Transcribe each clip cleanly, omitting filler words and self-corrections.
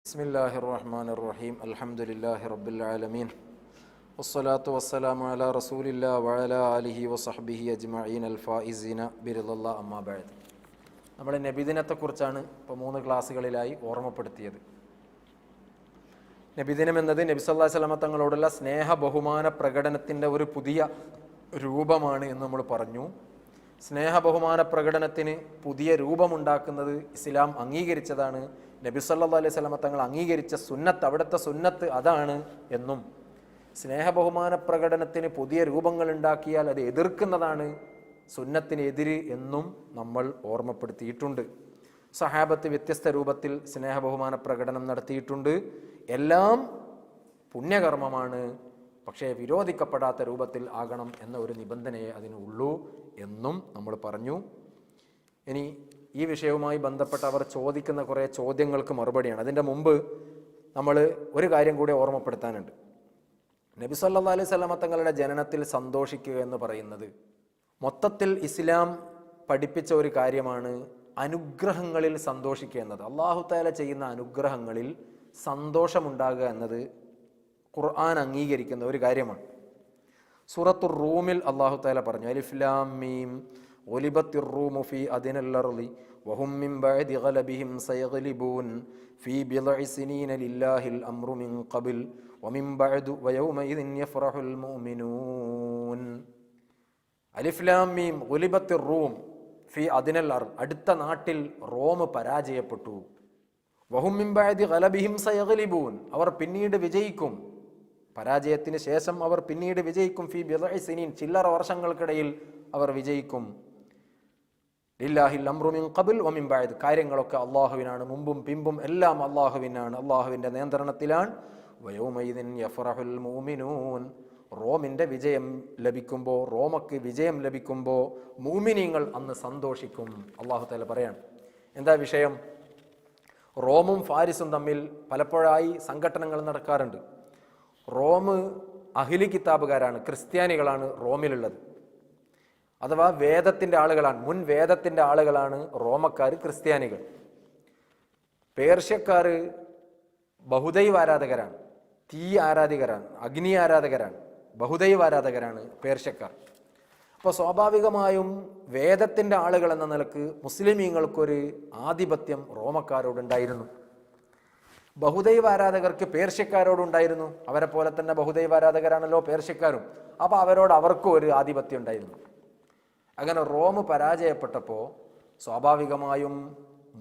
ബിസ്മില്ലാഹിർ-റഹ്മാനിർ-റഹീം. അൽഹംദുലില്ലാഹി റബ്ബിൽ ആലമീൻ. വസ്സലാത്തു വസ്സലാമു അലാ റസൂലില്ലാഹി വഅലാ ആലിഹി വസഹ്ബിഹി അജ്മഈൻ അൽ-ഫായിസീന ബിറിദല്ലാഹി അമ്മാ ബഅദ്. നമ്മൾ നബിദിനത്തെക്കുറിച്ചാണ് ഇപ്പോൾ 3 ക്ലാസ്സുകളിലായി ഓർമ്മപ്പെടുത്തിയത്. നബിദിനം എന്നത് നബി സല്ലല്ലാഹു അലൈഹി വസല്ലമ തങ്ങളോടുള്ള സ്നേഹ ബഹുമാന പ്രകടനത്തിൻ്റെ ഒരു പുതിയ രൂപമാണ് എന്ന് നമ്മൾ പറഞ്ഞു. സ്നേഹ ബഹുമാന പ്രകടനത്തിന് പുതിയ രൂപമുണ്ടാക്കുന്നത് ഇസ്ലാം അംഗീകരിച്ചതാണ്. നബി സല്ലല്ലാഹു അലൈഹി വസല്ലമ തങ്ങൾ അംഗീകരിച്ച സുന്നത്ത്, അവിടുത്തെ സുന്നത്ത് അതാണ് എന്നും, സ്നേഹ ബഹുമാന പ്രകടനത്തിന് പുതിയ രൂപങ്ങൾ ഉണ്ടാക്കിയാൽ അത് എതിർക്കുന്നതാണ് സുന്നത്തിനെതിര് എന്നും നമ്മൾ ഓർമ്മപ്പെടുത്തിയിട്ടുണ്ട്. സഹാബത്ത് വ്യത്യസ്ത രൂപത്തിൽ സ്നേഹ ബഹുമാന പ്രകടനം നടത്തിയിട്ടുണ്ട്. എല്ലാം പുണ്യകർമ്മമാണ്, പക്ഷേ വിരോധിക്കപ്പെടാത്ത രൂപത്തിൽ ആകണം എന്ന ഒരു നിബന്ധനയെ അതിനുള്ളൂ എന്നും നമ്മൾ പറഞ്ഞു. ഇനി ഈ വിഷയവുമായി ബന്ധപ്പെട്ട് അവർ ചോദിക്കുന്ന കുറേ ചോദ്യങ്ങൾക്ക് മറുപടിയാണ്. അതിൻ്റെ മുമ്പ് നമ്മൾ ഒരു കാര്യം കൂടി ഓർമ്മപ്പെടുത്താനുണ്ട്. നബി സല്ലല്ലാഹു അലൈഹി വസല്ലമ തങ്ങളുടെ ജനനത്തിൽ സന്തോഷിക്കുക എന്ന് പറയുന്നത് മൊത്തത്തിൽ ഇസ്ലാം പഠിപ്പിച്ച ഒരു കാര്യമാണ്. അനുഗ്രഹങ്ങളിൽ സന്തോഷിക്കുക എന്നത്, അല്ലാഹു തആല ചെയ്യുന്ന അനുഗ്രഹങ്ങളിൽ സന്തോഷമുണ്ടാകുക എന്നത് ഖുർആൻ അംഗീകരിക്കുന്ന ഒരു കാര്യമാണ്. സൂറത്തുർ റൂമിൽ അല്ലാഹു തആല പറഞ്ഞു, അലിഫ് ലാം മീം ഗുലിബത്തിർ റൂമു ഫീ അദ്നൽ അർളി വഹും മിൻ ബഅദി ഗലബിഹിം സയഗ്ലിബൂൻ ഫീ ബിളഇ സിനീന ലില്ലാഹിൽ അംറു മിൻ ഖബൽ വമിൻ ബഅദു വയൗമഇദിൻ യഫറഹുൽ മുഅ്മിനൂൻ. അലിഫ് ലാം മീം ഗുലിബത്തിർ റൂം ഫീ അദ്നൽ അർള്, അടുത്ത നാട്ടിൽ റോം പരാജയപ്പെട്ടു. വഹും മിൻ ബഅദി ഗലബിഹിം സയഗ്ലിബൂൻ, അവർ പിന്നീട് വിജയിക്കും. പരാജയത്തിന് ശേഷം അവർ പിന്നീട് വിജയിക്കും. ഫീ ബിളഇ സിനീൻ, ചില്ലറ വർഷങ്ങൾക്കിടയിൽ അവർ വിജയിക്കും. ലില്ലാഹിൽ അംറു മിൻ ഖബൽ വമിൻ ബഅദ്, കാര്യങ്ങളൊക്കെ അല്ലാഹുവിനാണ്, മുമ്പും പിമ്പും എല്ലാം അല്ലാഹുവിനാണ്, അല്ലാഹുവിൻ്റെ നിയന്ത്രണത്തിലാണ്. വയൗമഇദിൻ യഫറഹുൽ മുഅ്മിനൂൻ, റോമിൻ്റെ വിജയം ലഭിക്കുമ്പോൾ, റോമക്ക് വിജയം ലഭിക്കുമ്പോൾ മുഅ്മിനീങ്ങൾ അന്ന് സന്തോഷിക്കും. അല്ലാഹു തആല പറയാണ്. എന്താ വിഷയം? റോമും ഫാരിസും തമ്മിൽ പലപ്പോഴായി സംഘട്ടനങ്ങൾ നടക്കാറുണ്ട്. റോം അഹ്ലി കിതാബുകാരാണ്, ക്രിസ്ത്യാനികളാണ് റോമിലുള്ളത്. അഥവാ വേദത്തിൻ്റെ ആളുകളാണ്, മുൻ വേദത്തിൻ്റെ ആളുകളാണ് റോമക്കാർ, ക്രിസ്ത്യാനികൾ. പേർഷ്യക്കാർ ബഹുദൈവ ആരാധകരാണ്, തീ ആരാധകരാണ്, അഗ്നി ആരാധകരാണ്, ബഹുദൈവ ആരാധകരാണ് പേർഷ്യക്കാർ. അപ്പോൾ സ്വാഭാവികമായും വേദത്തിൻ്റെ ആളുകൾ എന്ന നിലക്ക് മുസ്ലിമീങ്ങൾക്കൊരു ആധിപത്യം റോമക്കാരോടുണ്ടായിരുന്നു. ബഹുദൈവ ആരാധകർക്ക് പേർഷ്യക്കാരോടുണ്ടായിരുന്നു. അവരെ പോലെ തന്നെ ബഹുദൈവ ആരാധകരാണല്ലോ പേർഷ്യക്കാരും. അപ്പോൾ അവരോട് അവർക്കും ഒരു ആധിപത്യം ഉണ്ടായിരുന്നു. അങ്ങനെ റോം പരാജയപ്പെട്ടപ്പോൾ സ്വാഭാവികമായും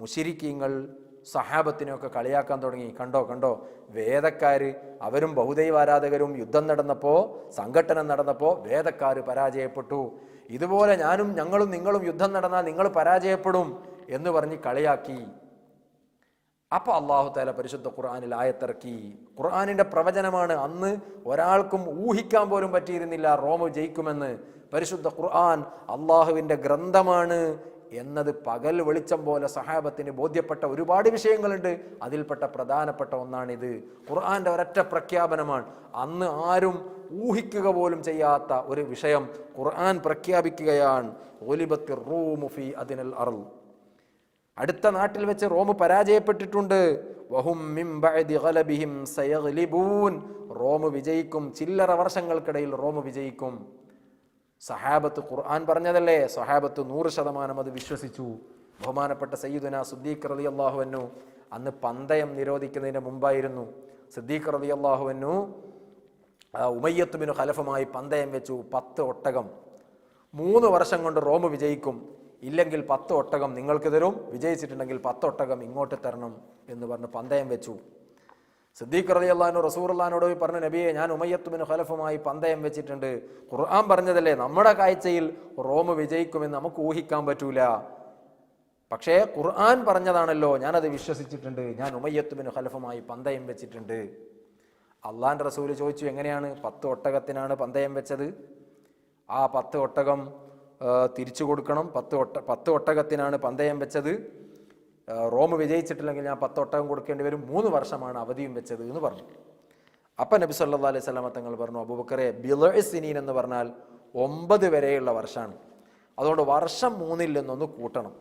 മുശ്രിക്കീങ്ങൾ സഹാബത്തിനെയൊക്കെ കളിയാക്കാൻ തുടങ്ങി. കണ്ടോ കണ്ടോ, വേദക്കാർ, അവരും ബഹുദൈവ ആരാധകരും യുദ്ധം നടന്നപ്പോൾ, സംഘട്ടനം നടന്നപ്പോൾ വേദക്കാർ പരാജയപ്പെട്ടു. ഇതുപോലെ ഞങ്ങളും നിങ്ങളും യുദ്ധം നടന്നാൽ നിങ്ങൾ പരാജയപ്പെടും എന്ന് പറഞ്ഞ് കളിയാക്കി. അപ്പോൾ അല്ലാഹു തആല പരിശുദ്ധ ഖുർആനിൽ ആയത്തിറക്കി. ഖുർആനിൻ്റെ പ്രവചനമാണ്. അന്ന് ഒരാൾക്കും ഊഹിക്കാൻ പോലും പറ്റിയിരുന്നില്ല റോം ജയിക്കുമെന്ന്. പരിശുദ്ധ ഖുർആൻ അള്ളാഹുവിൻ്റെ ഗ്രന്ഥമാണ് എന്നത് പകൽ വെളിച്ചം പോലെ സഹാബത്തിന് ബോധ്യപ്പെട്ട ഒരുപാട് വിഷയങ്ങളുണ്ട്. അതിൽപ്പെട്ട പ്രധാനപ്പെട്ട ഒന്നാണിത്. ഖുർആൻ്റെ ഒരൊറ്റ പ്രഖ്യാപനമാണ്. അന്ന് ആരും ഊഹിക്കുക പോലും ചെയ്യാത്ത ഒരു വിഷയം ഖുർആൻ പ്രഖ്യാപിക്കുകയാണ്. ഗുലിബത്തിർ റൂമു ഫീ അദ്നൽ അർള്, അടുത്ത നാട്ടിൽ വെച്ച് റോം പരാജയപ്പെട്ടിട്ടുണ്ട്. വഹും മിൻ ബഅദി ഗലബിഹിം സയഗ്ലിബൂൻ, റോം വിജയിക്കും. ചില്ലറ വർഷങ്ങൾക്കിടയിൽ റോം വിജയിക്കും. സഹാബത്ത് ഖുർആൻ പറഞ്ഞതല്ലേ, സഹാബത്ത് 100% അത് വിശ്വസിച്ചു. ബഹുമാനപ്പെട്ട സയ്യിദുനാ സിദ്ദീഖ് റളിയല്ലാഹു അൻഹു, അന്ന് പന്തയം നിരോധിക്കുന്നതിന് മുമ്പായിരുന്നു, സിദ്ദീഖ് റളിയല്ലാഹു അൻഹു ഉമയ്യത്ത് ബിൻ ഖലഫുമായി പന്തയം വെച്ചു. 10 ഒട്ടകം, 3 വർഷം കൊണ്ട് റോം വിജയിക്കും, ഇല്ലെങ്കിൽ 10 ഒട്ടകം നിങ്ങൾക്ക് തരും, വിജയിച്ചിട്ടുണ്ടെങ്കിൽ 10 ഒട്ടകം ഇങ്ങോട്ട് തരണം എന്ന് പറഞ്ഞ് പന്തയം വെച്ചു. സിദ്ദീഖ് റളിയല്ലാഹു അൻഹു റസൂലുള്ളാഹിനോട് പറഞ്ഞു, നബിയെ, ഞാൻ ഉമയ്യത്ത് ബിൻ ഖലഫുമായി പന്തയം വെച്ചിട്ടുണ്ട്. ഖുർആൻ പറഞ്ഞതല്ലേ, നമ്മുടെ കാഴ്ചയിൽ റോം വിജയിക്കുമെന്ന് നമുക്ക് ഊഹിക്കാൻ പറ്റൂല, പക്ഷേ ഖുർആൻ പറഞ്ഞതാണല്ലോ, ഞാനത് വിശ്വസിച്ചിട്ടുണ്ട്. ഞാൻ ഉമയ്യത്ത് ബിൻ ഖലഫുമായി പന്തയം വെച്ചിട്ടുണ്ട്. അള്ളാഹിൻ്റെ റസൂൽ ചോദിച്ചു, എങ്ങനെയാണ്? 10 ഒട്ടകത്തിനാണ് പന്തയം വെച്ചത്, ആ 10 ഒട്ടകം തിരിച്ചു കൊടുക്കണം. 10 ഒട്ടകത്തിനാണ് പന്തയം വെച്ചത്. റോം വിജയിച്ചിട്ടില്ലെങ്കിൽ ഞാൻ 10 ഒട്ടകം കൊടുക്കേണ്ടി വരും. 3 വർഷമാണ് അവധിയും വെച്ചത് എന്ന് പറഞ്ഞു. അപ്പം നബി സല്ലല്ലാഹു അലൈഹി വസല്ലമ തങ്ങൾ പറഞ്ഞു, അബൂബക്കറെ, ബിളഇ സിനീൻ എന്ന് പറഞ്ഞാൽ 9 വരെയുള്ള വർഷമാണ്. അതുകൊണ്ട് വർഷം 3ൽ നിന്നൊന്ന് കൂട്ടണം.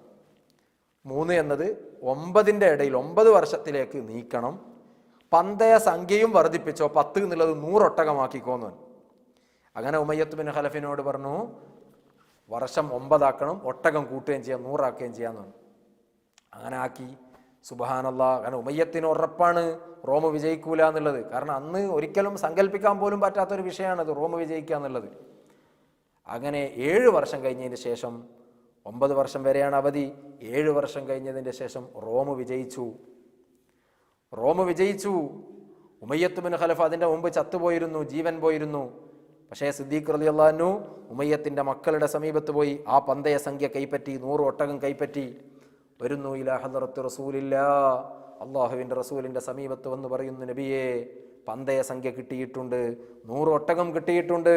3 എന്നത് 9ന്റെ ഇടയിൽ 9 വർഷത്തിലേക്ക് നീക്കണം. പന്തയ സംഖ്യയും വർദ്ധിപ്പിച്ചോ, 10 എന്നുള്ളത് 100 ഒട്ടകമാക്കിക്കോന്നു. അങ്ങനെ ഉമയ്യത്ത് ബിൻ ഖലഫിനോട് പറഞ്ഞു, വർഷം 9 ആക്കണം, ഒട്ടകം കൂട്ടുകയും ചെയ്യാം, 100 ആക്കുകയും ചെയ്യാന്ന് പറഞ്ഞു. അങ്ങനെ ആക്കി. സുബ്ഹാനല്ലാഹ്. കാരണം ഉമയ്യത്തിന് ഉറപ്പാണ് റോം വിജയിക്കൂല എന്നുള്ളത്. കാരണം അന്ന് ഒരിക്കലും സങ്കല്പിക്കാൻ പോലും പറ്റാത്തൊരു വിഷയമാണത്, റോം വിജയിക്കുക എന്നുള്ളത്. അങ്ങനെ 7 വർഷം കഴിഞ്ഞതിന് ശേഷം, 9 വർഷം വരെയാണ് അവധി, 7 വർഷം കഴിഞ്ഞതിൻ്റെ ശേഷം റോം വിജയിച്ചു. ഉമയ്യത്ത് ബിൻ ഖലഫ് അതിൻ്റെ മുമ്പ് ചത്തുപോയിരുന്നു, ജീവൻ പോയിരുന്നു. പക്ഷേ സിദ്ദീഖ് റളിയല്ലാഹു അൻഹു ഉമയ്യത്തിൻ്റെ മക്കളുടെ സമീപത്ത് പോയി ആ പന്തയ സംഖ്യ കൈപ്പറ്റി, 100 ഒട്ടകം കൈപ്പറ്റി വരുന്നു. ഇലാ ഹദ്റത്തി റസൂലില്ലാ, അള്ളാഹുവിൻ്റെ റസൂലിൻ്റെ സമീപത്ത് വന്ന് പറയുന്നു, നബിയെ പന്തയ സംഖ്യ കിട്ടിയിട്ടുണ്ട്, 100 ഒട്ടകം കിട്ടിയിട്ടുണ്ട്.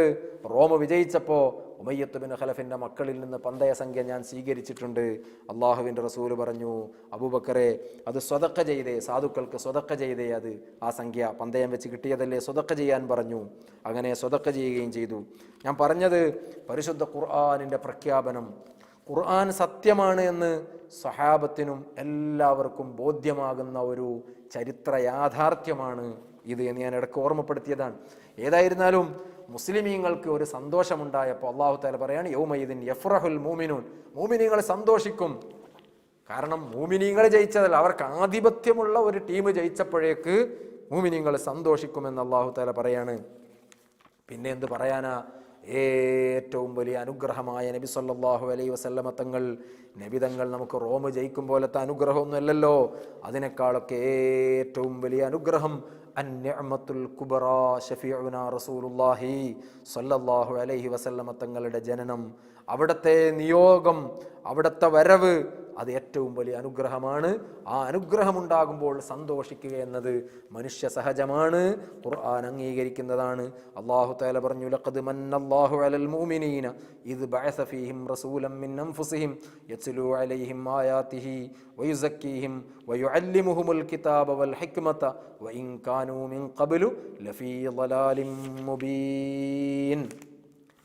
റോം വിജയിച്ചപ്പോൾ ഉമയ്യത്ത് ബിൻ ഖലഫിൻ്റെ മക്കളിൽ നിന്ന് പന്തയ സംഖ്യ ഞാൻ സ്വീകരിച്ചിട്ടുണ്ട്. അള്ളാഹുവിൻ്റെ റസൂല് പറഞ്ഞു, അബൂബക്കറെ അത് സ്വതക്ക ചെയ്തേ, സാധുക്കൾക്ക് സ്വതക്ക ചെയ്തേ, അത് ആ സംഖ്യ പന്തയം വെച്ച് കിട്ടിയതല്ലേ, സ്വതക്ക ചെയ്യാൻ പറഞ്ഞു. അങ്ങനെ സ്വതക്ക ചെയ്യുകയും ചെയ്തു. ഞാൻ പറഞ്ഞത് പരിശുദ്ധ ഖുർആനിൻ്റെ പ്രഖ്യാപനം, ഖുർആൻ സത്യമാണ് എന്ന് സഹാബത്തിനും എല്ലാവർക്കും ബോധ്യമാകുന്ന ഒരു ചരിത്ര യാഥാർത്ഥ്യമാണ് ഇത് എന്ന് ഞാൻ ഇടയ്ക്ക് ഓർമ്മപ്പെടുത്തിയതാണ്. ഏതായിരുന്നാലും മുസ്ലിമീങ്ങൾക്ക് ഒരു സന്തോഷമുണ്ടായപ്പോൾ അല്ലാഹു തആല പറയാണ്, യൗമയിദിൻ യഫ്റഹുൽ മൂമിനൂൻ, മൂമിനീങ്ങൾ സന്തോഷിക്കും. കാരണം മൂമിനീങ്ങൾ ജയിച്ചതല്ല, അവർക്ക് ആധിപത്യമുള്ള ഒരു ടീം ജയിച്ചപ്പോഴേക്ക് മൂമിനീങ്ങൾ സന്തോഷിക്കുമെന്ന് അല്ലാഹു തആല പറയാണ്. പിന്നെ എന്ത് പറയാനാ, ഏറ്റവും വലിയ അനുഗ്രഹമായ നബി സല്ലല്ലാഹു അലൈഹി വസല്ലമ തങ്ങൾ, നബി തങ്ങൾ നമുക്ക് റോം ജയിക്കും പോലത്തെ അനുഗ്രഹമൊന്നും അല്ലല്ലോ. അതിനേക്കാളൊക്കെ ഏറ്റവും വലിയ അനുഗ്രഹം അന്നിഅമത്തുൽ കുബറാ ഷഫീഉനാ റസൂലുള്ളാഹി സല്ലല്ലാഹു അലൈഹി വസല്ലമ തങ്ങളുടെ ജനനം, അവിടുത്തെ നിയോഗം, അവിടുത്തെ വരവ്, അത് ഏറ്റവും വലിയ അനുഗ്രഹമാണ്. ആ അനുഗ്രഹമുണ്ടാകുമ്പോൾ സന്തോഷിക്കുക എന്നത് മനുഷ്യ സഹജമാണ്, ഖുർആൻ അംഗീകരിക്കുന്നതാണ്. അല്ലാഹു തആല പറഞ്ഞു, ലഖദ് മന്നല്ലാഹു അലൽ മുഅ്മിനീന ഇദ് ബഅസ ഫീഹിം റസൂലൻ മിൻ അൻഫുസിഹിം യത്ലൂ അലൈഹിം ആയാതിഹി വയുസക്കീഹിം വയുഅല്ലിമുഹുമുൽ കിതാബ വൽ ഹിക്മത വഇൻ കാനൂ മിൻ ഖബ്ലു ലഫീ ളലാലിൻ മുബീൻ.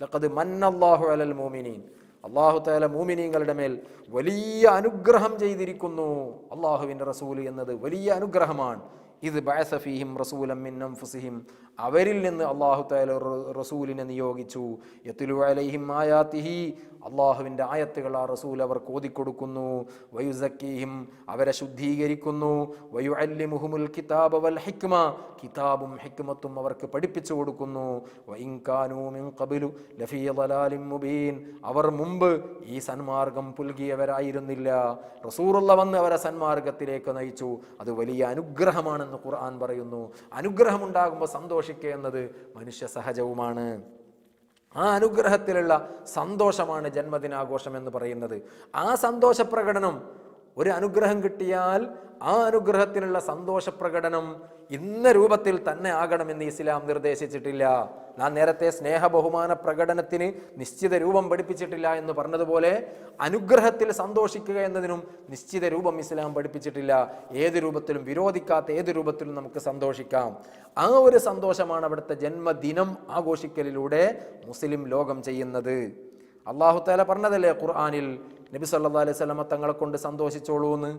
ലഖദ് മന്നല്ലാഹു അലൽ മുഅ്മിനീൻ, അല്ലാഹു തആല മുഅ്മിനീങ്ങളുടെ മേൽ വലിയ അനുഗ്രഹം ചെയ്തിരിക്കുന്നു. അല്ലാഹുവിൻ്റെ റസൂൽ എന്നത് വലിയ അനുഗ്രഹമാണ്. ഇത് ബഅസ ഫീഹിം റസൂലൻ മിൻ അൻഫുസിഹിം, അവരിൽ നിന്ന് അല്ലാഹു തആല റസൂലിനെ നിയോഗിച്ചു. യത്ലു അലൈഹിം ആയാതിഹി, അല്ലാഹുവിൻ്റെ ആയത്തുകൾ ആ റസൂൽ അവർക്ക് ഓതിക്കൊടുക്കുന്നു. വയുസക്കീഹിം, അവരെ ശുദ്ധീകരിക്കുന്നു. വയുഅല്ലിമുഹുമുൽ കിതാബ വൽ ഹിക്മ, കിതാബും ഹിക്മത്തും അവർക്ക് പഠിപ്പിച്ചു കൊടുക്കുന്നു. വഇൻ കാനൂ മിൻ ഖബ്ലു ലഫീ ളലാലിൻ മുബീൻ, അവർ മുമ്പ് ഈ സന്മാർഗം പുൽകിയവരായിരുന്നില്ല, റസൂലുള്ള വന്ന് അവരെ സന്മാർഗത്തിലേക്ക് നയിച്ചു. അത് വലിയ അനുഗ്രഹമാണെന്ന് ഖുർആൻ പറയുന്നു. അനുഗ്രഹമുണ്ടാകുമ്പോൾ സന്തോഷിക്കുക എന്നത് മനുഷ്യ സഹജവുമാണ്. ആ അനുഗ്രഹത്തിലുള്ള സന്തോഷമാണ് ജന്മദിനാഘോഷം എന്ന് പറയുന്നത്. ആ സന്തോഷ പ്രകടനം, ഒരു അനുഗ്രഹം കിട്ടിയാൽ ആ അനുഗ്രഹത്തിനുള്ള സന്തോഷ പ്രകടനം ഇന്ന രൂപത്തിൽ തന്നെ ആകണമെന്ന് ഇസ്ലാം നിർദ്ദേശിച്ചിട്ടില്ല. നാം നേരത്തെ സ്നേഹ ബഹുമാന പ്രകടനത്തിന് നിശ്ചിത രൂപം പഠിപ്പിച്ചിട്ടില്ല എന്ന് പറഞ്ഞതുപോലെ അനുഗ്രഹത്തിൽ സന്തോഷിക്കുക എന്നതിനും നിശ്ചിത രൂപം ഇസ്ലാം പഠിപ്പിച്ചിട്ടില്ല. ഏത് രൂപത്തിലും, വിരോധിക്കാത്ത ഏത് രൂപത്തിലും നമുക്ക് സന്തോഷിക്കാം. ആ ഒരു സന്തോഷമാണ് അവിടുത്തെ ജന്മദിനം ആഘോഷിക്കലിലൂടെ മുസ്ലിം ലോകം ചെയ്യുന്നത്. അല്ലാഹു തആല പറഞ്ഞതല്ലേ ഖുർആനിൽ, നബി സല്ലല്ലാഹു അലൈഹി വസല്ലമ തങ്ങളെ കൊണ്ട് സന്തോഷിച്ചോളൂന്ന്.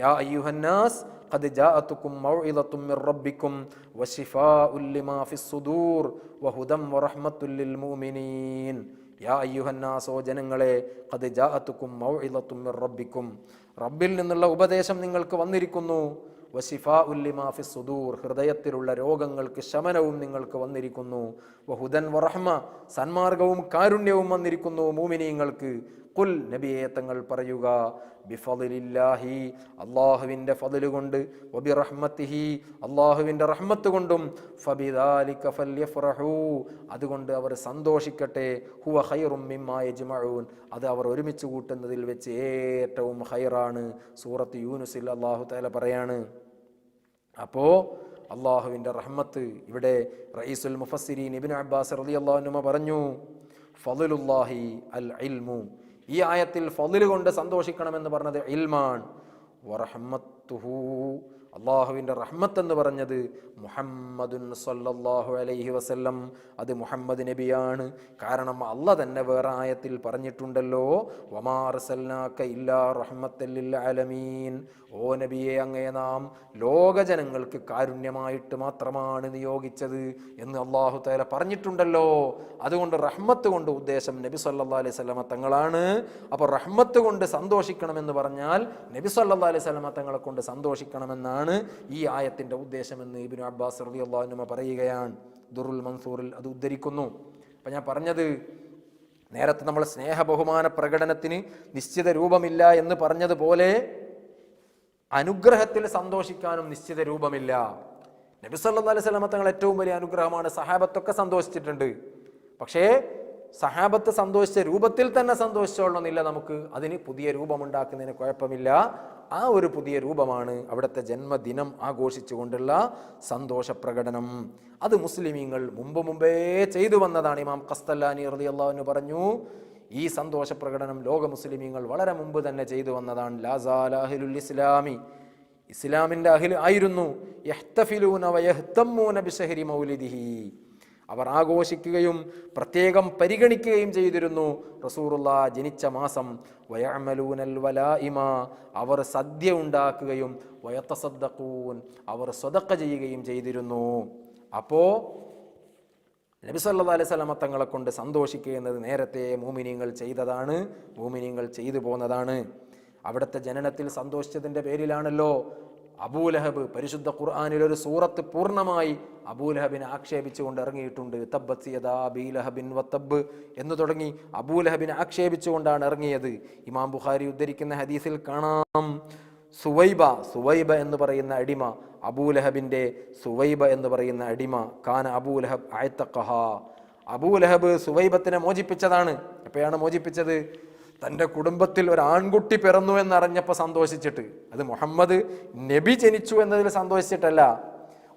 യാ അയ്യുഹന്നാസ് ഖദ് ജാഅതുകും മൗഇദത്തും മിർ റബ്ബിക്കും വശിഫാഉൽ ലിമാ ഫിസ് സുദൂർ വഹുദം വറഹ്മത്തുൽ ലിൽ മുഅ്മിനീൻ. യാ അയ്യുഹന്നാസ്, ഓ ജനങ്ങളെ, ഖദ് ജാഅതുകും മൗഇദത്തും മിർ റബ്ബിക്കും, റബ്ബിൽ നിന്നുള്ള ഉപദേശം നിങ്ങൾക്ക് വന്നിരിക്കുന്നു. വശിഫാഉൽ ലിമാ ഫിസ് സുദൂർ, ഹൃദയത്തിലുള്ള രോഗങ്ങൾക്ക് ശമനവും നിങ്ങൾക്ക് വന്നിരിക്കുന്നു. വഹുദൻ വറഹ്മ, സന്മാർഗവും കാരുണ്യവും വന്നിരിക്കുന്നു മുഅ്മിനീങ്ങൾക്ക്. ഖുൽ, നബിയെ തങ്ങൾ പറയുക, ബിഫളില്ലാഹി, അല്ലാഹുവിൻ്റെ ഫള് കൊണ്ട്, വബിറഹ്മത്തിഹി, അല്ലാഹുവിൻ്റെ റഹ്മത്ത് കൊണ്ടും, ഫബിദാലിക ഫൽയഫ്റഹൂ, അതുകൊണ്ട് അവർ സന്തോഷിക്കട്ടെ. ഹുവ ഖൈറും മിമ്മാ യജ്മഊൻ, അത് അവർ ഒരുമിച്ച് കൂട്ടുന്നതിൽ വെച്ച് ഏറ്റവും ഖൈറാണ്. സൂറത്ത് യൂനുസിൽ അല്ലാഹു തആല പറയാണ്. അപ്പോൾ അല്ലാഹുവിൻ്റെ റഹ്മത്ത്, ഇവിടെ റഈസുൽ മുഫസ്സിരീൻ ഇബ്നു അബ്ബാസ് റളിയല്ലാഹു അൻഹു പറഞ്ഞു, ഫളുല്ലാഹി അൽ ഇൽമു, ഈ ആയത്തിൽ ഫളിൽ കൊണ്ട് സന്തോഷിക്കണമെന്ന് പറഞ്ഞത് ഇൽമാണ്. വറഹ്മത്തുഹു അള്ളാഹുവിൻ്റെ റഹ്മത്ത് എന്ന് പറഞ്ഞത് മുഹമ്മദുൻ സല്ലല്ലാഹു അലൈഹി വസല്ലം, അത് മുഹമ്മദ് നബിയാണ്. കാരണം അള്ളാഹ് തന്നെ വേറെ ആയത്തിൽ പറഞ്ഞിട്ടുണ്ടല്ലോ, വമാ അർസൽനാക ഇല്ലാ റഹ്മത്തൽ ലിൽ ആലമീൻ, ഓ നബിയെ അങ്ങയെ നാം ലോകജനങ്ങൾക്ക് കാരുണ്യമായിട്ട് മാത്രമാണ് നിയോഗിച്ചത് എന്ന് അള്ളാഹു തആല പറഞ്ഞിട്ടുണ്ടല്ലോ. അതുകൊണ്ട് റഹ്മത്ത് കൊണ്ട് ഉദ്ദേശം നബി സല്ലല്ലാഹു അലൈഹി വസല്ലമ തങ്ങളാണ്. അപ്പോൾ റഹ്മത്ത് കൊണ്ട് സന്തോഷിക്കണമെന്ന് പറഞ്ഞാൽ നബി സല്ലല്ലാഹു അലൈഹി വസല്ലമ തങ്ങളെ കൊണ്ട് സന്തോഷിക്കണമെന്നാണ് ഈ ആയത്തിന്റെ ഉദ്ദേശമെന്ന് ഇബ്നു അബ്ബാസ് റളിയല്ലാഹു അൻഹു പറയുകയാണ്. ദുറുൽ മൻസൂറിൽ അത് ഉദ്ധരിക്കുന്നു. അപ്പം ഞാൻ പറഞ്ഞത്, നേരത്തെ നമ്മൾ സ്നേഹ ബഹുമാന പ്രകടനത്തിന് നിശ്ചിത രൂപമില്ല എന്ന് പറഞ്ഞതുപോലെ അനുഗ്രഹത്തിൽ സന്തോഷിക്കാനും നിശ്ചിത രൂപമില്ല. നബി സല്ലല്ലാഹു അലൈഹി വസല്ലമ തങ്ങൾ ഏറ്റവും വലിയ അനുഗ്രഹമാണ്. സഹാബത്തൊക്കെ സന്തോഷിച്ചിട്ടുണ്ട്. പക്ഷേ സഹാബത്ത് സന്തോഷിച്ച രൂപത്തിൽ തന്നെ സന്തോഷിച്ചോളണമെന്നില്ല. നമുക്ക് അതിന് പുതിയ രൂപമുണ്ടാക്കുന്നതിന് കുഴപ്പമില്ല. ആ ഒരു പുതിയ രൂപമാണ് അവിടുത്തെ ജന്മദിനം ആഘോഷിച്ചുകൊണ്ടുള്ള സന്തോഷ പ്രകടനം. അത് മുസ്ലിമീങ്ങൾ മുമ്പേ ചെയ്തു വന്നതാണ്. ഇമാം ഖസ്തല്ലാനി റളിയല്ലാഹു അൻഹു പറഞ്ഞു, ഈ സന്തോഷ പ്രകടനം ലോക മുസ്ലിമീങ്ങൾ വളരെ മുമ്പ് തന്നെ ചെയ്തു വന്നതാണ്. ലാസാല അഹ്ലുൽ ഇസ്ലാമി, ഇസ്ലാമിൻ്റെ അഹ്ൽ ആയിരുന്നു. യഹ്തഫിലൂന വയഹ്തമ്മൂന ബിശഹരി മൗലിദിഹി, അവർ ആഘോഷിക്കുകയും പ്രത്യേകം പരിഗണിക്കുകയും ചെയ്തിരുന്നു റസൂലുള്ളാഹ് ജനിച്ച മാസം. വയഅമലൂനൽ വലായിമ, അവർ സദ്യ ഉണ്ടാക്കുകയും വയതസദ്ദഖൂൻ, അവർ സ്വതക്ക ചെയ്യുകയും ചെയ്തിരുന്നു. അപ്പോൾ നബി സല്ലല്ലാഹു അലൈഹി വസല്ലമ തങ്ങളെ കൊണ്ട് സന്തോഷിക്കുക എന്നത് നേരത്തെ മുഅ്മിനീങ്ങൾ ചെയ്തതാണ്, മുഅ്മിനീങ്ങൾ ചെയ്തു പോന്നതാണ്. അവിടുത്തെ ജനനത്തിൽ സന്തോഷിച്ചതിൻ്റെ പേരിലാണല്ലോ അബൂലഹബ്, പരിശുദ്ധ ഖുർആനിൽ ഒരു സൂറത്ത് പൂർണ്ണമായി അബൂലഹബിനെ ആക്ഷേപിച്ചുകൊണ്ട് ഇറങ്ങിയിട്ടുണ്ട്. തബ്ബത് യദാ അബീ ലഹബിൻ വതബ്ബ് എന്ന് തുടങ്ങി അബൂലഹബിനെ ആക്ഷേപിച്ചുകൊണ്ടാണ് ഇറങ്ങിയത്. ഇമാം ബുഖാരി ഉദ്ധരിക്കുന്ന ഹദീസിൽ കാണാം, സുവൈബ എന്ന് പറയുന്ന അടിമ, അബൂലഹബിൻ്റെ സുവൈബ എന്ന് പറയുന്ന അടിമ, കാന അബൂലഹബ് അഅ്തഖഹ, അബൂലഹബ് സുവൈബത്തിനെ മോചിപ്പിച്ചതാണ്. എപ്പോഴാണ് മോചിപ്പിച്ചത്? തൻ്റെ കുടുംബത്തിൽ ഒരു ആൺകുട്ടി പിറന്നു എന്നറിഞ്ഞപ്പോൾ സന്തോഷിച്ചിട്ട്. അത് മുഹമ്മദ് നബി ജനിച്ചു എന്നതിൽ സന്തോഷിച്ചിട്ടല്ല,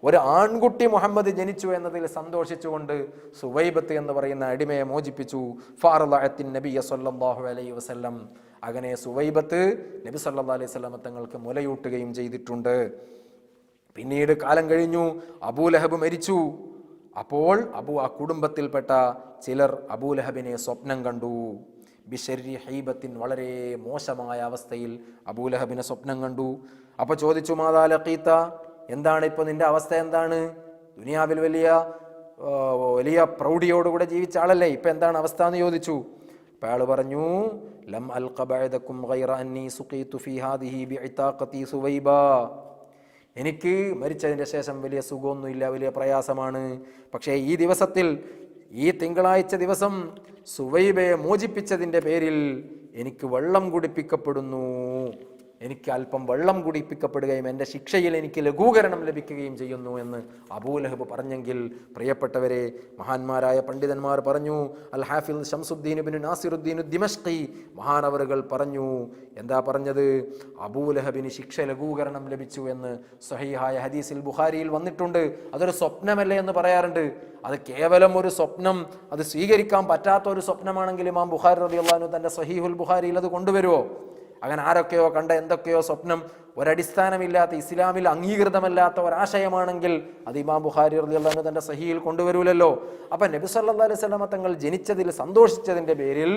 ഒരു ആൺകുട്ടി മുഹമ്മദ് ജനിച്ചു എന്നതിൽ സന്തോഷിച്ചുകൊണ്ട് സുവൈബത്ത് എന്ന് പറയുന്ന അടിമയെ മോചിപ്പിച്ചു. ഫാറളഅത്തിൻ നബിയ സല്ലല്ലാഹു അലൈഹി വസല്ലം, അങ്ങനെ സുവൈബത്ത് നബി സല്ലല്ലാഹു അലൈഹി വസല്ലം തങ്ങൾക്ക് മുലയൂട്ടുകയും ചെയ്തിട്ടുണ്ട്. പിന്നീട് കാലം കഴിഞ്ഞു, അബൂലഹബ് മരിച്ചു. അപ്പോൾ ആ കുടുംബത്തിൽപ്പെട്ട ചിലർ അബൂലഹബിനെ സ്വപ്നം കണ്ടു. ബിശരി ഹൈബത്തിൻ, വളരെ മോശമായ അവസ്ഥയിൽ അബൂലഹബിനെ സ്വപ്നം കണ്ടു. അപ്പോൾ ചോദിച്ചു, മാദാ ലഖീത, എന്താണ് ഇപ്പോൾ നിന്റെ അവസ്ഥ എന്താണ്? ദുനിയാവിൽ വലിയ പ്രൗഢിയോടുകൂടെ ജീവിച്ച ആളല്ലേ, ഇപ്പം എന്താണ് അവസ്ഥ എന്ന് ചോദിച്ചു. അപ്പോൾ അയാൾ പറഞ്ഞു, ലം അൽഖ ബഅദകും ഗൈറ അന്നി സുഖീതു ഫീ ഹാദിഹി ബിഇതാഖതി സുവൈബ, എനിക്ക് മരിച്ചതിൻ്റെ ശേഷം വലിയ സുഖമൊന്നുമില്ല, വലിയ പ്രയാസമാണ്. പക്ഷേ ഈ ദിവസത്തിൽ, ഈ തിങ്കളാഴ്ച ദിവസം സുവൈബയെ മോചിപ്പിച്ചതിൻ്റെ പേരിൽ എനിക്ക് വെള്ളം കുടിപ്പിക്കപ്പെടുന്നു, എനിക്ക് അല്പം വെള്ളം കുടിപ്പിക്കപ്പെടുകയും എൻ്റെ ശിക്ഷയിൽ എനിക്ക് ലഘൂകരണം ലഭിക്കുകയും ചെയ്യുന്നു എന്ന് അബൂലഹബ് പറഞ്ഞെങ്കിൽ, പ്രിയപ്പെട്ടവരെ, മഹാന്മാരായ പണ്ഡിതന്മാർ പറഞ്ഞു, അൽ ഹാഫിൽ ശംസുദ്ദീൻ ഇബ്നു നാസിറുദ്ദീൻ ദിമഷ്ഖി മഹാനവറുകൾ പറഞ്ഞു, എന്താ പറഞ്ഞത്? അബൂലഹബിന് ശിക്ഷ ലഘൂകരണം ലഭിച്ചു എന്ന് സ്വഹീഹായ ഹദീസിൽ ബുഖാരിയിൽ വന്നിട്ടുണ്ട്. അതൊരു സ്വപ്നമല്ലേ എന്ന് പറയാറുണ്ട്. അത് കേവലം ഒരു സ്വപ്നം, അത് സ്വീകരിക്കാൻ പറ്റാത്ത ഒരു സ്വപ്നമാണെങ്കിൽ ഇമാം ബുഖാരി റളിയല്ലാഹു അൻഹു തൻ്റെ സ്വഹീഹുൽ ബുഖാരിയിൽ അത് കൊണ്ടുവരുമോ? അങ്ങനെ ആരൊക്കെയോ കണ്ട എന്തൊക്കെയോ സ്വപ്നം, ഒരടിസ്ഥാനമില്ലാത്ത, ഇസ്ലാമിൽ അംഗീകൃതമല്ലാത്ത ഒരാശയമാണെങ്കിൽ അത് ഇമാം ബുഖാരി റളിയല്ലാഹു അൻഹു തൻ്റെ സഹീഹിൽ കൊണ്ടുവരൂലല്ലോ. അപ്പം നബി സല്ലല്ലാഹു അലൈഹി വസല്ലമ തങ്ങൾ ജനിച്ചതിൽ സന്തോഷിച്ചതിൻ്റെ പേരിൽ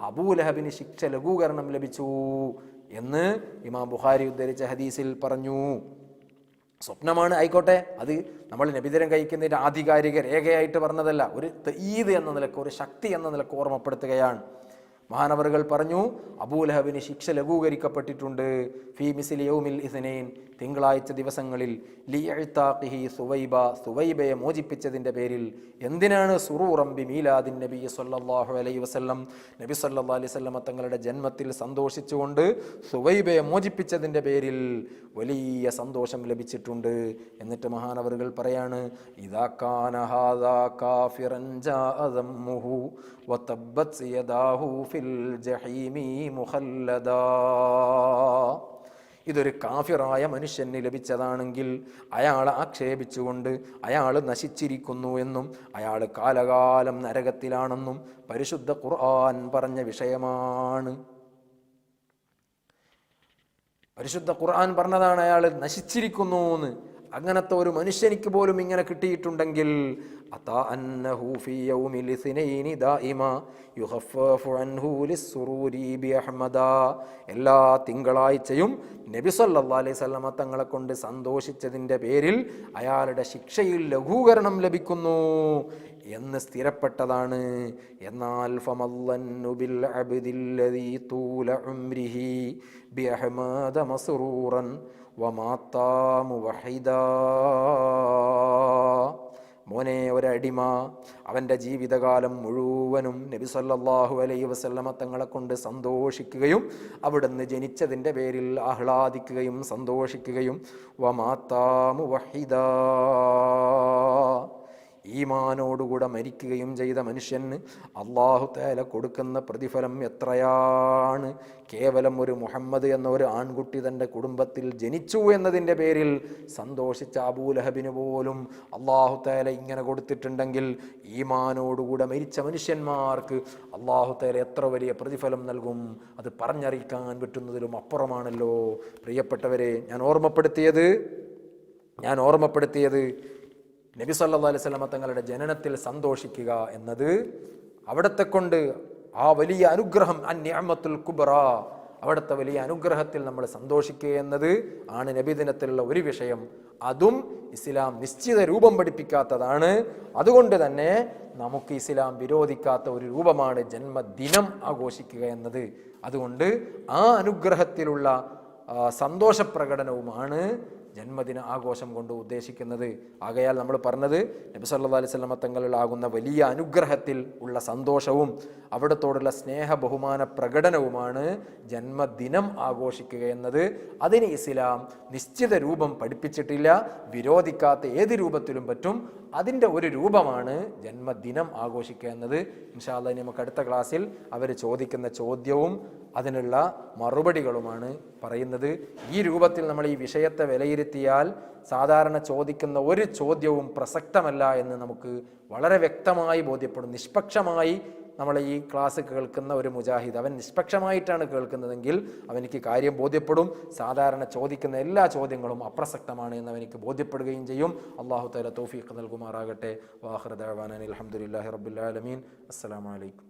അബൂലഹബിന് ശിക്ഷ ലഘൂകരണം ലഭിച്ചു എന്ന് ഇമാം ബുഖാരി ഉദ്ധരിച്ച ഹദീസിൽ പറഞ്ഞു. സ്വപ്നമാണ്, ആയിക്കോട്ടെ, അത് നമ്മൾ നബിദിനം കഴിക്കുന്നതിൻ്റെ ആധികാരിക രേഖയായിട്ട് പറഞ്ഞതല്ല, ഒരു തഈദ് എന്ന നിലക്ക്, ഒരു ശക്തി എന്ന നിലക്ക് ഓർമ്മപ്പെടുത്തുകയാണ്. മഹാനവറുകൾ പറഞ്ഞു, അബൂലഹബിന് ശിക്ഷ ലഘൂകരിക്കപ്പെട്ടിട്ടുണ്ട്. ഫീ മിസ്ലി യൗമിൽ ഇസ്നൈൻ, തിങ്കളാഴ്ച ദിവസങ്ങളിൽ, ലിഇഅ്താഖിഹി സുവൈബ, സുവൈബയെ മോചിപ്പിച്ചതിൻ്റെ പേരിൽ. എന്തിനാണ്? സുറൂറൻ ബി മീലാദിൻ നബി സല്ലല്ലാഹു അലൈഹി വസല്ലം, നബി സല്ലല്ലാഹു അലൈഹി വസല്ലം തങ്ങളുടെ ജന്മത്തിൽ സന്തോഷിച്ചുകൊണ്ട് സുവൈബയെ മോചിപ്പിച്ചതിൻ്റെ പേരിൽ വലിയ സന്തോഷം ലഭിച്ചിട്ടുണ്ട്. എന്നിട്ട് മഹാനവറുകൾ പറയാണ്, ഇദാ കാന ഹാദാ കാഫിറൻ ജാഅ ദമ്മുഹു വതബ്ബത് യദാഹു ഫിൽ ജഹീമി മുഖല്ലദാ. ഇതൊരു കാഫിറായ മനുഷ്യന് ലഭിച്ചതാണെങ്കിൽ അയാളെ ആക്ഷേപിച്ചുകൊണ്ട് അയാൾ നശിച്ചിരിക്കുന്നു എന്നും അയാൾ കാലകാലം നരകത്തിലാണെന്നും പരിശുദ്ധ ഖുർആൻ പറഞ്ഞ വിഷയമാണ്. പരിശുദ്ധ ഖുർആൻ പറഞ്ഞതാണ് അയാൾ നശിച്ചിരിക്കുന്നു എന്ന്. അങ്ങനത്തെ ഒരു മനുഷ്യനിക്ക് പോലും ഇങ്ങനെ കിട്ടിയിട്ടുണ്ടെങ്കിൽ അതാ അന്നഹു ഫീ യൗമിൽ ഇസ്നൈനി ദായിമ യുഖഫഫു അൻഹു ലിസ്സുറൂരി ബിഅഹ്മദ. എല്ലാ തിങ്കളാഴ്ചയും നബി സല്ലല്ലാഹു അലൈഹി വസല്ലമ തങ്ങളെ കൊണ്ട് സന്തോഷിച്ചതിൻ്റെ പേരിൽ അയാളുടെ ശിക്ഷയിൽ ലഘൂകരണം ലഭിക്കുന്നു എന്ന് സ്ഥിരപ്പെട്ടതാണ്. എന്നാൽ ഫമല്ലന്നു ബിൽ അബ്ദില്ലദീ തൂല ഉംരിഹി ബിഅഹ്മദ മസ്റൂറൻ വമാത്താ മുവഹിദാ. മോനെ, ഒരടിമ അവൻ്റെ ജീവിതകാലം മുഴുവനും നബി സല്ലല്ലാഹു അലൈഹി വസല്ലമ തങ്ങളെ കൊണ്ട് സന്തോഷിക്കുകയും അവിടുന്ന് ജനിച്ചതിൻ്റെ പേരിൽ ആഹ്ലാദിക്കുകയും സന്തോഷിക്കുകയും വമാത്താ മുവഹിദാ, ഈമാനോടുകൂടെ മരിക്കുകയും ചെയ്ത മനുഷ്യന് അല്ലാഹു തആല കൊടുക്കുന്ന പ്രതിഫലം എത്രയാണ്. കേവലം ഒരു മുഹമ്മദ് എന്ന ഒരു ആൺകുട്ടി തൻ്റെ കുടുംബത്തിൽ ജനിച്ചു എന്നതിൻ്റെ പേരിൽ സന്തോഷിച്ച അബൂലഹബിന് പോലും അല്ലാഹു തആല ഇങ്ങനെ കൊടുത്തിട്ടുണ്ടെങ്കിൽ ഈമാനോടുകൂടെ മരിച്ച മനുഷ്യന്മാർക്ക് അല്ലാഹു തആല എത്ര വലിയ പ്രതിഫലം നൽകും. അത് പറഞ്ഞറിയിക്കാൻ പറ്റുന്നതിലും അപ്പുറമാണല്ലോ. പ്രിയപ്പെട്ടവരെ, ഞാൻ ഓർമ്മപ്പെടുത്തിയത് നബി സല്ലല്ലാഹു അലൈഹി വസല്ലം തങ്ങളുടെ ജനനത്തിൽ സന്തോഷിക്കുക എന്നത്, അവിടത്തെ കൊണ്ട് ആ വലിയ അനുഗ്രഹം അൻ-നിഅമത്തുൽ കുബ്ര, അവിടുത്തെ വലിയ അനുഗ്രഹത്തിൽ നമ്മൾ സന്തോഷിക്കുക എന്നത് ആണ് നബിദിനത്തിലുള്ള ഒരു വിഷയം. അതും ഇസ്ലാം നിശ്ചിത രൂപം പഠിപ്പിക്കാത്തതാണ്. അതുകൊണ്ട് തന്നെ നമുക്ക് ഇസ്ലാം വിരോധിക്കാത്ത ഒരു രൂപമാണ് ജന്മദിനം ആഘോഷിക്കുക എന്നത്. അതുകൊണ്ട് ആ അനുഗ്രഹത്തിലുള്ള സന്തോഷപ്രകടനവുമാണ് ജന്മദിന ആഘോഷം കൊണ്ട് ഉദ്ദേശിക്കുന്നത്. ആകയാൽ നമ്മൾ പറഞ്ഞത് നബി സല്ലല്ലാഹു അലൈഹി വസല്ലം തങ്ങളിലാകുന്ന വലിയ അനുഗ്രഹത്തിൽ ഉള്ള സന്തോഷവും അവിടത്തോടുള്ള സ്നേഹ ബഹുമാന പ്രകടനവുമാണ് ജന്മദിനം ആഘോഷിക്കുക എന്നത്. അതിന് ഇസ്ലാം നിശ്ചിത രൂപം പഠിപ്പിച്ചിട്ടില്ല. വിരോധിക്കാത്ത ഏത് രൂപത്തിലും പറ്റും. അതിൻ്റെ ഒരു രൂപമാണ് ജന്മദിനം ആഘോഷിക്കുക എന്നത്. ഇൻഷാ അല്ലാഹ് നമുക്ക് അടുത്ത ക്ലാസ്സിൽ അവർ ചോദിക്കുന്ന ചോദ്യവും അതിനുള്ള മറുപടികളുമാണ് പറയുന്നത്. ഈ രൂപത്തിൽ നമ്മൾ ഈ വിഷയത്തെ വിലയിരുത്തിയാൽ സാധാരണ ചോദിക്കുന്ന ഒരു ചോദ്യവും പ്രസക്തമല്ല എന്ന് നമുക്ക് വളരെ വ്യക്തമായി ബോധ്യപ്പെടും. നിഷ്പക്ഷമായി നമ്മൾ ഈ ക്ലാസ് കേൾക്കുന്ന ഒരു മുജാഹിദ്, അവൻ നിഷ്പക്ഷമായിട്ടാണ് കേൾക്കുന്നതെങ്കിൽ അവനിക്ക് കാര്യം ബോധ്യപ്പെടും. സാധാരണ ചോദിക്കുന്ന എല്ലാ ചോദ്യങ്ങളും അപ്രസക്തമാണ് എന്ന് അവനിക്ക് ബോധ്യപ്പെടുകയും ചെയ്യും. അല്ലാഹു തആല തൗഫീഖ് നൽകുമാറാകട്ടെ. വാഖിറു ദഅവാനാ അൽഹംദുലില്ലാഹി റബ്ബിൽ ആലമീൻ. അസ്സലാമു അലൈക്കും.